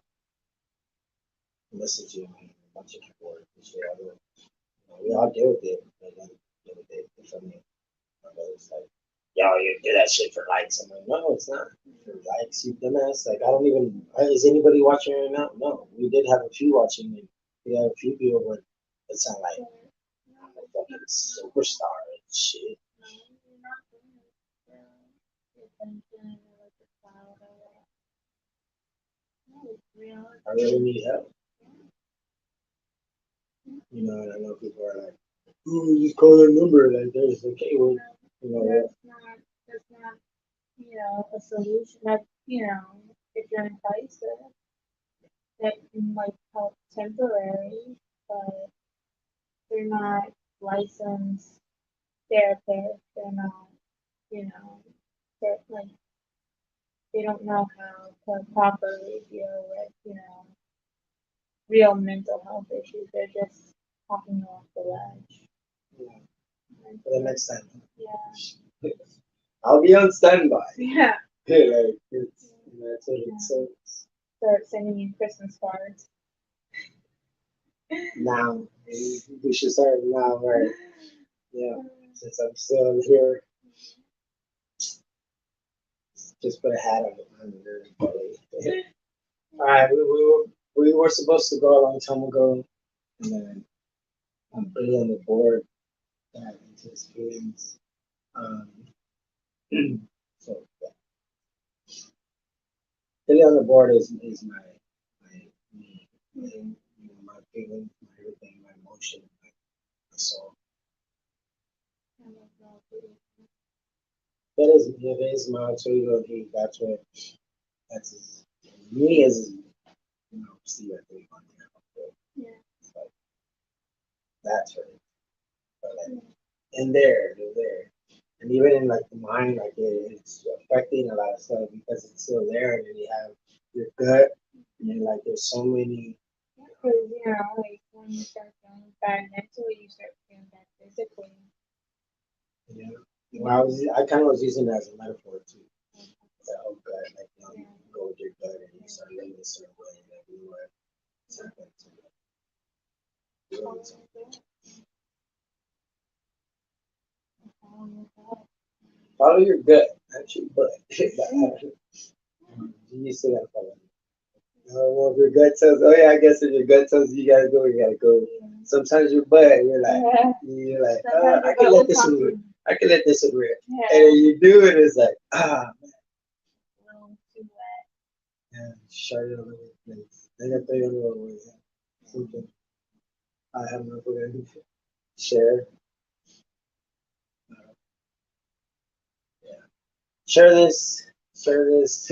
A: listening to me. A bunch of people appreciate all we all deal with it. But then deal with it differently. It's like, yo, you do that shit for likes. I'm like, no, it's not for likes, you dumbass. Like, I don't even. Is anybody watching right now? No, we did have a few watching, and we have a few people, but it's not like I'm a fucking superstar and shit. I really need help. And I know people are like, "Ooh, you just call their number." Like, there's okay, well,
B: That's not, a solution. That, if you're in crisis, that can like help temporary, but they're not licensed therapists. They're not, you know, they're like they don't know how to properly deal with, real mental health issues. They're just talking you off the ledge.
A: yeah, for the next time.
B: Yeah.
A: I'll be on standby.
B: Yeah.
A: Like, that's what it says.
B: Start sending you Christmas cards.
A: Now, we should start now, right? Yeah, since I'm still here, just put a hat on your belly. All right, we were supposed to go a long time ago, and then I'm pretty on the board into his feelings. Um, so yeah, pretty on the board is my me, my feelings, my everything, my emotion, my soul. It is my alter ego. That's what that's his, me as Steve. I think on there.
B: Yeah.
A: It's like that's right. But like in there, they're there. And even in like the mind, like it's affecting a lot of stuff because it's still there, and then you have your gut, and then like there's so many.
B: Because, like when you start feeling bad mentally, you start feeling bad physically.
A: Well, I kind of was using that as a metaphor too. That whole gut, like you go with your gut and you start living a certain way, and like you know what, it's not going to follow your gut, not your butt. You still gotta follow. Well, if your gut tells, oh yeah, I guess if your gut tells you gotta go, you gotta go. Sometimes your butt, you're like, I can let this one rip. I can let this one rip.
B: Yeah.
A: And then you do it, it's like, man, yeah, shut it all over the place. Then I tell you another way, something I have no for to share. Yeah. Share this, share this,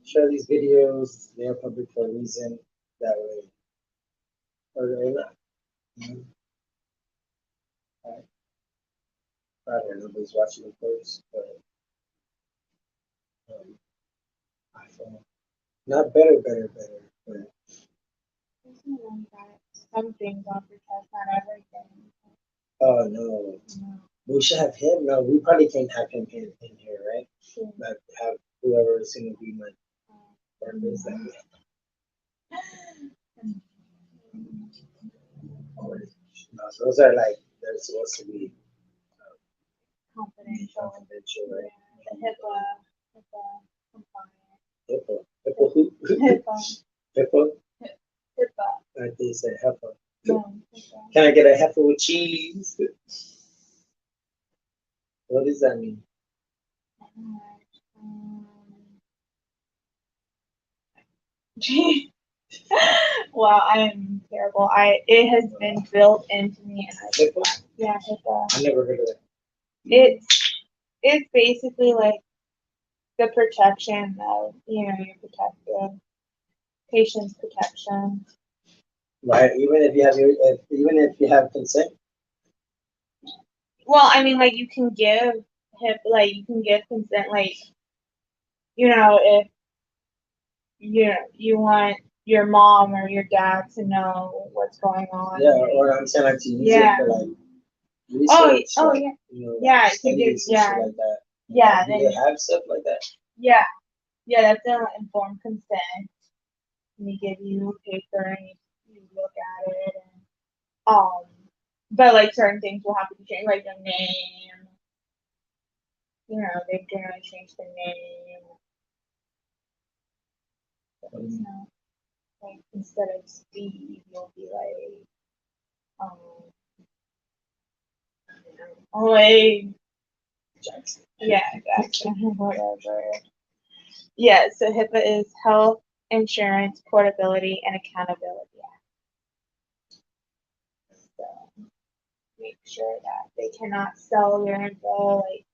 A: share these videos. They are public for a reason. That way, or not. You know, I don't know nobody's watching, of course, but um, I feel not better, but
B: Some things on your chest, not everything.
A: oh no, we should have him. No, we probably can't have him in here, right?
B: Sure.
A: But have whoever is going to be my therapist. No, those are like they're supposed to be
B: Confidential.
A: right?
B: The HIPAA compliant.
A: Hippo who?
B: HIPAA.
A: Hippo?
B: HIPAA.
A: I think you said heifer.
B: No,
A: Can I get a heifer with cheese? What does that mean?
B: Wow, I am terrible. It has been built into me, and
A: HIPAA?
B: yeah, HIPAA.
A: I never heard of it.
B: It's basically like the protection of your protected patient's protection.
A: Right, even if you have consent.
B: Well, I mean, like you can give you can give consent, like if you want your mom or your dad to know what's going on.
A: Yeah, or I'm saying like to use it for like
B: Oh,
A: research. Like,
B: yeah.
A: Like
B: It can give,
A: studies and shit like that.
B: yeah,
A: Do they have stuff like that?
B: yeah, that's an informed consent. And they give you a paper and you look at it and but like certain things will have to be changed, like the name. They generally change the name. Like instead of Steve, you'll be like um like
A: Jackson.
B: Yeah, Jackson, whatever. Yeah, so HIPAA is Health Insurance Portability and Accountability Act. So make sure that they cannot sell your info. Like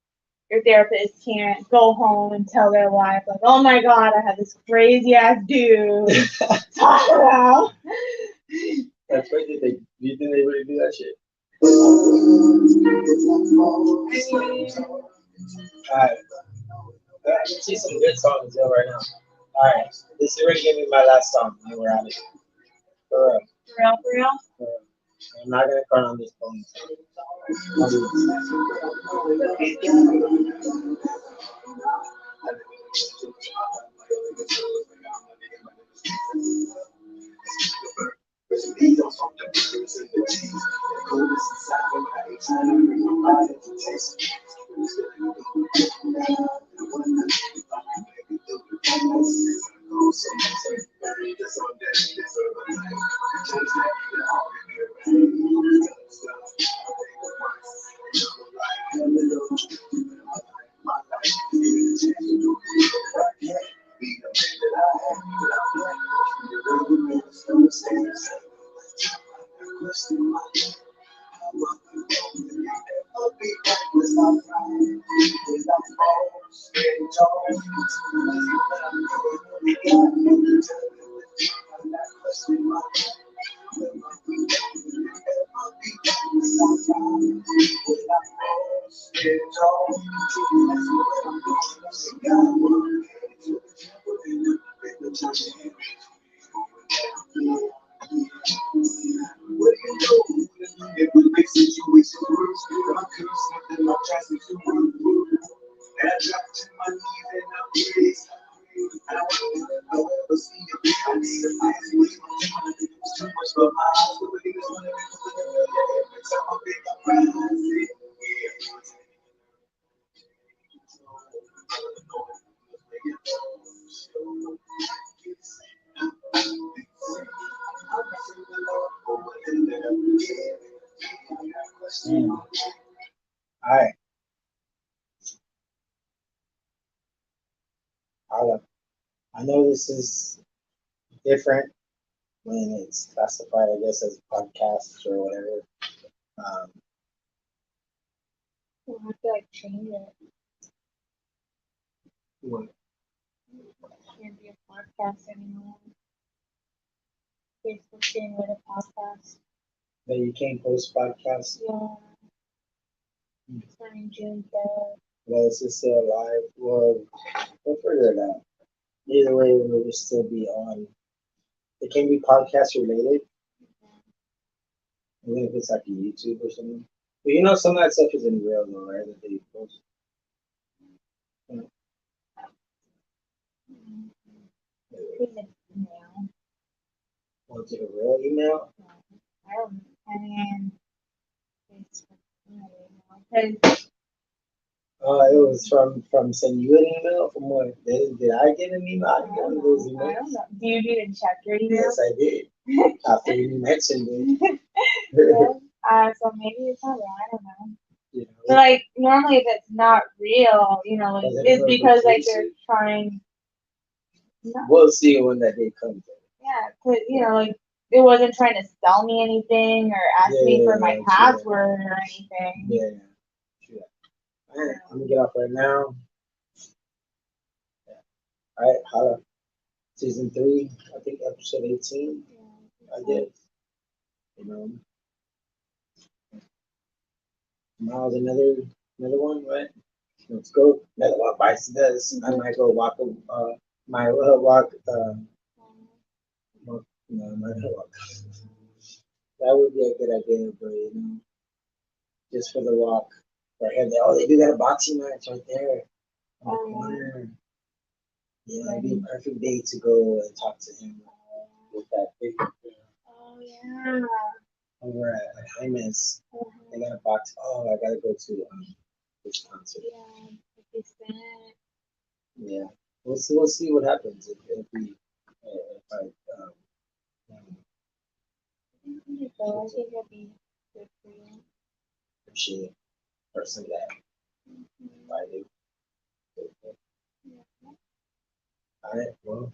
B: your therapist can't go home and tell their wife, like, "Oh my God, I had this crazy ass dude talk about."
A: That's crazy. Do you think they really do that shit? Alright. I can see some good songs though right now. Alright. This is already gonna be my last song, and we're out of here. For real.
B: For real?
A: For real. I'm not gonna cry on this phone. Alright. I know this is different when it's classified, I guess, as podcasts or whatever. Um,
B: I'll have to like change it.
A: what?
B: It can't be a podcast anymore. Facebook's getting rid of podcasts.
A: That you can't post podcasts.
B: Yeah. Starting June 3rd.
A: Well, it's just still live. Well, we'll figure it out. Either way, it will still be on. It can be podcast related, even if it's like a YouTube or something. But some of that stuff isn't real though, right? That they post.
B: Who's an email?
A: Was it a real email?
B: I don't. I mean, because
A: It was from send you an email from what? Did I get an email? I didn't get one of those emails.
B: I don't know. Do you even check your email?
A: Yes, I did. After you mentioned it.
B: So maybe it's not real. I don't know.
A: You
B: But like normally, if it's not real, it's because like they're trying. No.
A: We'll see when that day comes.
B: Yeah, because like it wasn't trying to sell me anything or ask me for my password or anything.
A: Yeah. All right, I'm gonna get off right now. All right, holla. Season 3, I think episode 18. I guess. Tomorrow's another one, right? Let's go. Another walk bicycles. I might go walk. My walk. No, I might walk. That would be a good idea, but just for the walk. Right here, they do got a boxing match right there on the corner. Yeah, it'd be a perfect day to go and talk to him with that big.
B: Oh yeah.
A: Over at Jaime's. They got a box. Oh, I gotta go to this concert.
B: Yeah, if they
A: Yeah, we'll see what happens if we if I um,
B: go, I think it'll be good for you.
A: appreciate a person that invited. All right, well,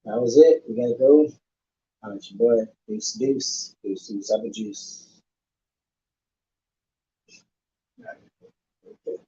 A: that was it. We gotta go. It's your boy, Deuce, have a juice. All right.